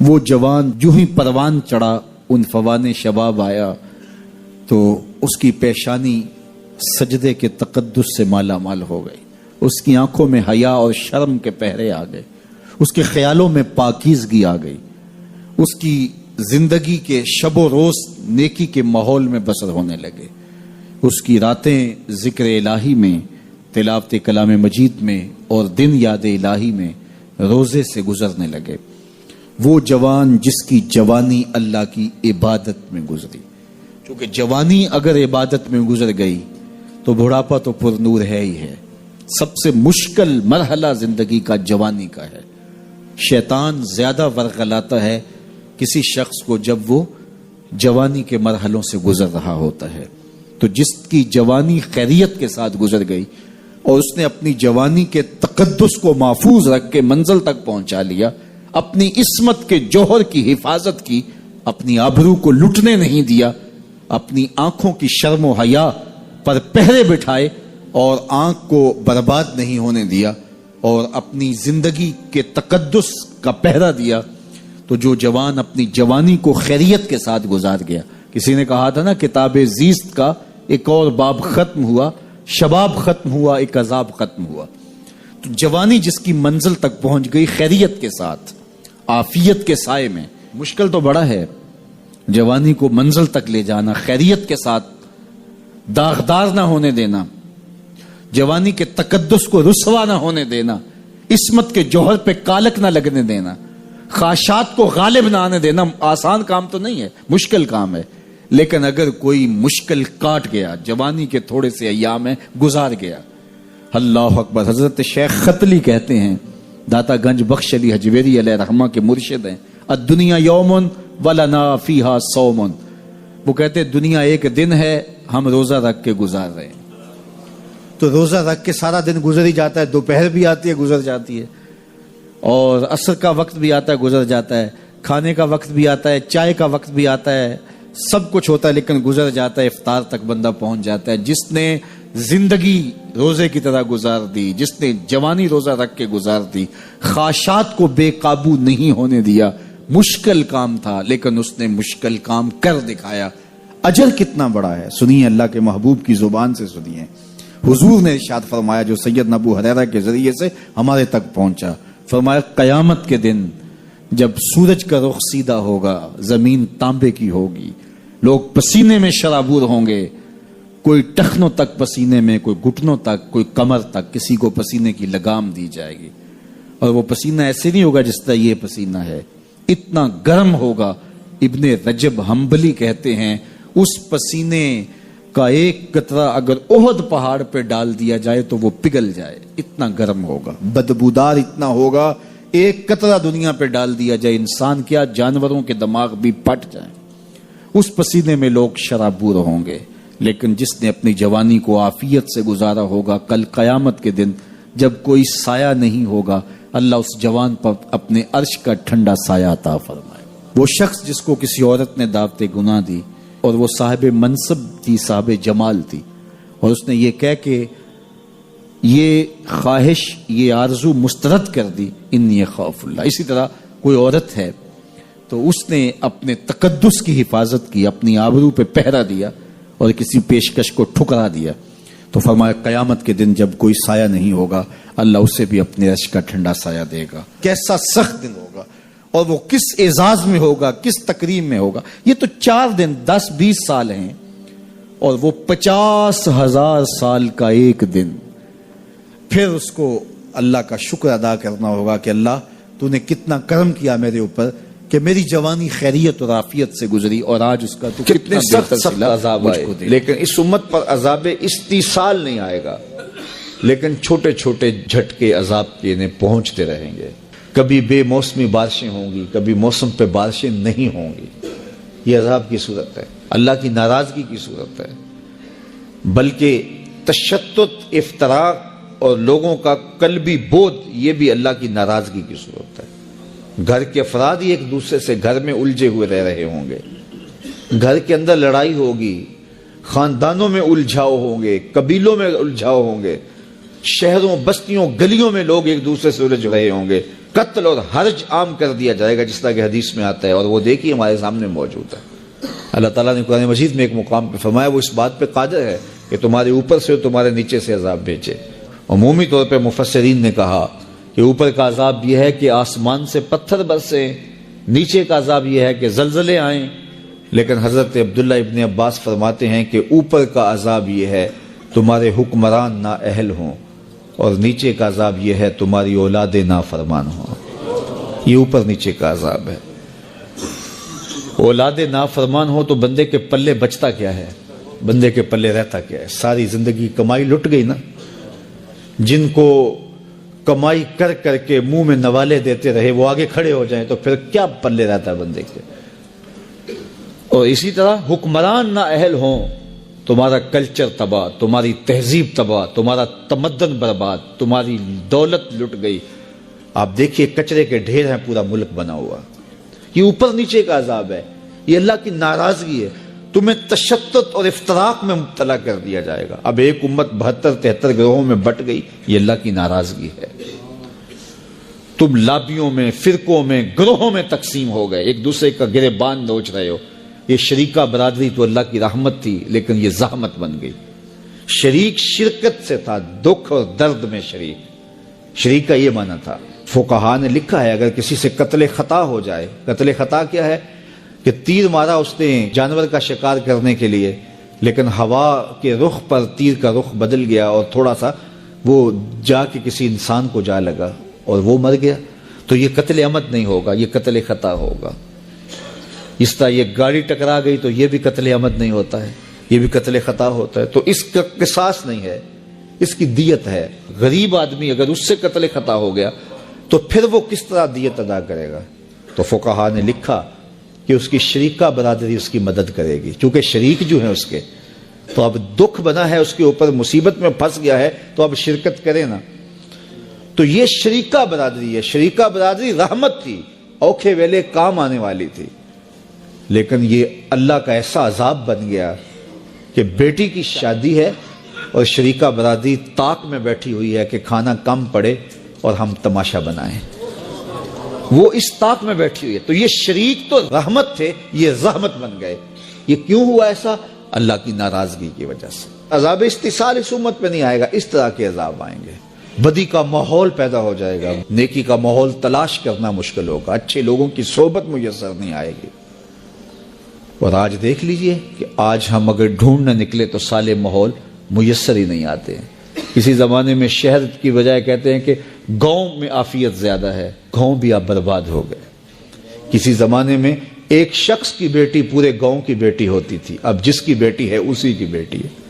وہ جوان جو ہی پروان چڑھا ان فوان شباب آیا تو اس کی پیشانی سجدے کے تقدس سے مالا مال ہو گئی، اس کی آنکھوں میں حیا اور شرم کے پہرے آ گئے، اس کے خیالوں میں پاکیزگی آ گئی، اس کی زندگی کے شب و روز نیکی کے ماحول میں بسر ہونے لگے، اس کی راتیں ذکر الہی میں، تلاوت کلام مجید میں اور دن یاد الہی میں روزے سے گزرنے لگے۔ وہ جوان جس کی جوانی اللہ کی عبادت میں گزری، کیونکہ جوانی اگر عبادت میں گزر گئی تو بڑھاپا تو پر نور ہے ہی ہے۔ سب سے مشکل مرحلہ زندگی کا جوانی کا ہے۔ شیطان زیادہ ورغلاتا ہے کسی شخص کو جب وہ جوانی کے مرحلوں سے گزر رہا ہوتا ہے۔ تو جس کی جوانی خیریت کے ساتھ گزر گئی اور اس نے اپنی جوانی کے تقدس کو محفوظ رکھ کے منزل تک پہنچا لیا، اپنی عصمت کے جوہر کی حفاظت کی، اپنی آبرو کو لٹنے نہیں دیا، اپنی آنکھوں کی شرم و حیا پر پہرے بٹھائے اور آنکھ کو برباد نہیں ہونے دیا اور اپنی زندگی کے تقدس کا پہرا دیا، تو جو جوان اپنی جوانی کو خیریت کے ساتھ گزار گیا۔ کسی نے کہا تھا نا، کتاب زیست کا ایک اور باب ختم ہوا، شباب ختم ہوا، ایک عذاب ختم ہوا۔ تو جوانی جس کی منزل تک پہنچ گئی خیریت کے ساتھ، عافیت کے سائے میں، مشکل تو بڑا ہے جوانی کو منزل تک لے جانا، خیریت کے ساتھ، داغدار نہ ہونے دینا، جوانی کے تقدس کو رسوا نہ ہونے دینا، عصمت کے جوہر پہ کالک نہ لگنے دینا، خواہشات کو غالب نہ آنے دینا۔ آسان کام تو نہیں ہے، مشکل کام ہے، لیکن اگر کوئی مشکل کاٹ گیا، جوانی کے تھوڑے سے ایام میں گزار گیا۔ اللہ اکبر۔ حضرت شیخ ختلی کہتے ہیں، داتا گنج بخش علی حجویری علیہ رحمہ کے مرشد ہیں، الدنیا یوم ولنا فیہا صوم۔ وہ کہتے ہیں دنیا ایک دن ہے، ہم روزہ رکھ کے گزار رہے ہیں۔ تو روزہ رکھ کے سارا دن گزر ہی جاتا ہے، دوپہر بھی آتی ہے گزر جاتی ہے، اور عصر کا وقت بھی آتا ہے گزر جاتا ہے، کھانے کا وقت بھی آتا ہے، چائے کا وقت بھی آتا ہے، سب کچھ ہوتا ہے لیکن گزر جاتا ہے، افطار تک بندہ پہنچ جاتا ہے۔ جس نے زندگی روزے کی طرح گزار دی، جس نے جوانی روزہ رکھ کے گزار دی، خواہشات کو بے قابو نہیں ہونے دیا، مشکل کام تھا لیکن اس نے مشکل کام کر دکھایا۔ اجر کتنا بڑا ہے، سنیے اللہ کے محبوب کی زبان سے سنیے۔ حضور نے ارشاد فرمایا جو سید ابو ہریرہ کے ذریعے سے ہمارے تک پہنچا، فرمایا قیامت کے دن جب سورج کا رخ سیدھا ہوگا، زمین تانبے کی ہوگی، لوگ پسینے میں شرابور ہوں گے، کوئی ٹخنوں تک پسینے میں، کوئی گھٹنوں تک، کوئی کمر تک، کسی کو پسینے کی لگام دی جائے گی، اور وہ پسینہ ایسے نہیں ہوگا جس طرح یہ پسینہ ہے، اتنا گرم ہوگا۔ ابن رجب حنبلی کہتے ہیں اس پسینے کا ایک قطرہ اگر احد پہاڑ پہ ڈال دیا جائے تو وہ پگھل جائے، اتنا گرم ہوگا، بدبودار اتنا ہوگا، ایک قطرہ دنیا پہ ڈال دیا جائے، انسان کیا جانوروں کے دماغ بھی پھٹ جائیں، اس پسینے میں لوگ شرابور ہوں گے۔ لیکن جس نے اپنی جوانی کو عافیت سے گزارا ہوگا، کل قیامت کے دن جب کوئی سایہ نہیں ہوگا، اللہ اس جوان پر اپنے عرش کا ٹھنڈا سایہ عطا فرمائے۔ وہ شخص جس کو کسی عورت نے دعوت گناہ دی اور وہ صاحب منصب تھی، صاحب جمال تھی، اور اس نے یہ کہہ کہ یہ خواہش، یہ آرزو مسترد کر دی، انی خاف اللہ۔ اسی طرح کوئی عورت ہے تو اس نے اپنے تقدس کی حفاظت کی، اپنی آبرو پہ پہرا دیا اور کسی پیشکش کو ٹھکرا دیا، تو فرمایا قیامت کے دن جب کوئی سایہ نہیں ہوگا، اللہ اسے بھی اپنے عرش کا ٹھنڈا سایہ دے گا۔ کیسا سخت دن ہوگا، اور وہ کس اعزاز میں ہوگا، کس تکریم میں ہوگا۔ یہ تو 4 دن 10-20 سال ہیں، اور وہ 50,000 سال کا ایک دن۔ پھر اس کو اللہ کا شکر ادا کرنا ہوگا کہ اللہ تو نے کتنا کرم کیا میرے اوپر کہ میری جوانی خیریت اور عافیت سے گزری، اور آج اس کا تو کتنے سخت عذاب آئے، لیکن اس امت پر عذاب استیصال نہیں آئے گا، لیکن چھوٹے چھوٹے جھٹکے عذاب کے انہیں پہنچتے رہیں گے۔ کبھی بے موسمی بارشیں ہوں گی، کبھی موسم پہ بارشیں نہیں ہوں گی، یہ عذاب کی صورت ہے، اللہ کی ناراضگی کی صورت ہے۔ بلکہ تشدد، افتراق اور لوگوں کا قلبی بودھ، یہ بھی اللہ کی ناراضگی کی صورت ہے۔ گھر کے افراد ہی ایک دوسرے سے گھر میں الجھے ہوئے رہ رہے ہوں گے، گھر کے اندر لڑائی ہوگی، خاندانوں میں الجھاؤ ہوں گے، قبیلوں میں الجھاؤ ہوں گے، شہروں، بستیوں، گلیوں میں لوگ ایک دوسرے سے الجھ رہے ہوں گے، قتل اور حرج عام کر دیا جائے گا، جس طرح کہ حدیث میں آتا ہے، اور وہ دیکھیے ہمارے سامنے موجود ہے۔ اللہ تعالیٰ نے قرآن مجید میں ایک مقام پہ فرمایا وہ اس بات پہ قادر ہے کہ تمہارے اوپر سے اور تمہارے نیچے سے عذاب بھیجے۔ عمومی طور پہ مفسرین نے کہا کہ اوپر کا عذاب یہ ہے کہ آسمان سے پتھر برسے، نیچے کا عذاب یہ ہے کہ زلزلے آئیں، لیکن حضرت عبداللہ ابن عباس فرماتے ہیں کہ اوپر کا عذاب یہ ہے تمہارے حکمران نااہل ہوں، اور نیچے کا عذاب یہ ہے تمہاری اولاد نافرمان ہوں۔ یہ اوپر نیچے کا عذاب ہے۔ اولاد نافرمان ہو تو بندے کے پلے بچتا کیا ہے؟ بندے کے پلے رہتا کیا ہے؟ ساری زندگی کمائی لٹ گئی نا۔ جن کو کمائی کر کر کے منہ میں نوالے دیتے رہے وہ آگے کھڑے ہو جائیں تو پھر کیا پلے رہتا ہے بندے کے؟ اور اسی طرح حکمران نااہل ہوں، تمہارا کلچر تباہ، تمہاری تہذیب تباہ، تمہارا تمدن برباد، تمہاری دولت لٹ گئی۔ آپ دیکھیے کچرے کے ڈھیر ہیں، پورا ملک بنا ہوا۔ یہ اوپر نیچے کا عذاب ہے، یہ اللہ کی ناراضگی ہے۔ تمہیں تشتت اور افتراق میں مبتلا کر دیا جائے گا۔ اب ایک امت 72-73 گروہوں میں بٹ گئی، یہ اللہ کی ناراضگی ہے۔ تم لابیوں میں، فرقوں میں، گروہوں میں تقسیم ہو گئے، ایک دوسرے کا گریبان نوچ رہے ہو۔ یہ شریکہ برادری تو اللہ کی رحمت تھی، لیکن یہ زحمت بن گئی۔ شریک شرکت سے تھا، دکھ اور درد میں شریک۔ شریک کا یہ معنی تھا۔ فقہا نے لکھا ہے اگر کسی سے قتل خطا ہو جائے، قتل خطا کیا ہے کہ تیر مارا اس نے جانور کا شکار کرنے کے لیے، لیکن ہوا کے رخ پر تیر کا رخ بدل گیا اور تھوڑا سا وہ جا کے کسی انسان کو جا لگا اور وہ مر گیا، تو یہ قتل عمد نہیں ہوگا، یہ قتل خطا ہوگا۔ اس طرح یہ گاڑی ٹکرا گئی تو یہ بھی قتل عمد نہیں ہوتا ہے، یہ بھی قتل خطا ہوتا ہے۔ تو اس کا قصاص نہیں ہے، اس کی دیت ہے۔ غریب آدمی اگر اس سے قتل خطا ہو گیا تو پھر وہ کس طرح دیت ادا کرے گا؟ تو فقہا نے لکھا کہ اس کی شریکہ برادری اس کی مدد کرے گی، کیونکہ شریک جو ہیں اس کے، تو اب دکھ بنا ہے اس کے اوپر، مصیبت میں پھنس گیا ہے تو اب شرکت کرے نا۔ تو یہ شریکہ برادری ہے۔ شریکہ برادری رحمت تھی، اوکھے ویلے کام آنے والی تھی، لیکن یہ اللہ کا ایسا عذاب بن گیا کہ بیٹی کی شادی ہے اور شریکہ برادری طاق میں بیٹھی ہوئی ہے کہ کھانا کم پڑے اور ہم تماشا بنائیں۔ وہ اس طاق میں بیٹھی ہوئی ہے۔ تو یہ شریک تو رحمت تھے، یہ رحمت بن گئے۔ یہ کیوں ہوا ایسا؟ اللہ کی ناراضگی کی وجہ سے۔ عذاب استحصال اس امت پہ نہیں آئے گا، اس طرح کے عذاب آئیں گے۔ بدی کا ماحول پیدا ہو جائے گا، نیکی کا ماحول تلاش کرنا مشکل ہوگا، اچھے لوگوں کی صحبت میسر نہیں آئے گی۔ اور آج دیکھ لیجئے کہ آج ہم اگر ڈھونڈنے نکلے تو سالے ماحول میسر ہی نہیں آتے ہیں۔ کسی زمانے میں شہر کی بجائے کہتے ہیں کہ گاؤں میں عافیت زیادہ ہے، گاؤں بھی اب برباد ہو گئے۔ کسی زمانے میں ایک شخص کی بیٹی پورے گاؤں کی بیٹی ہوتی تھی، اب جس کی بیٹی ہے اسی کی بیٹی ہے۔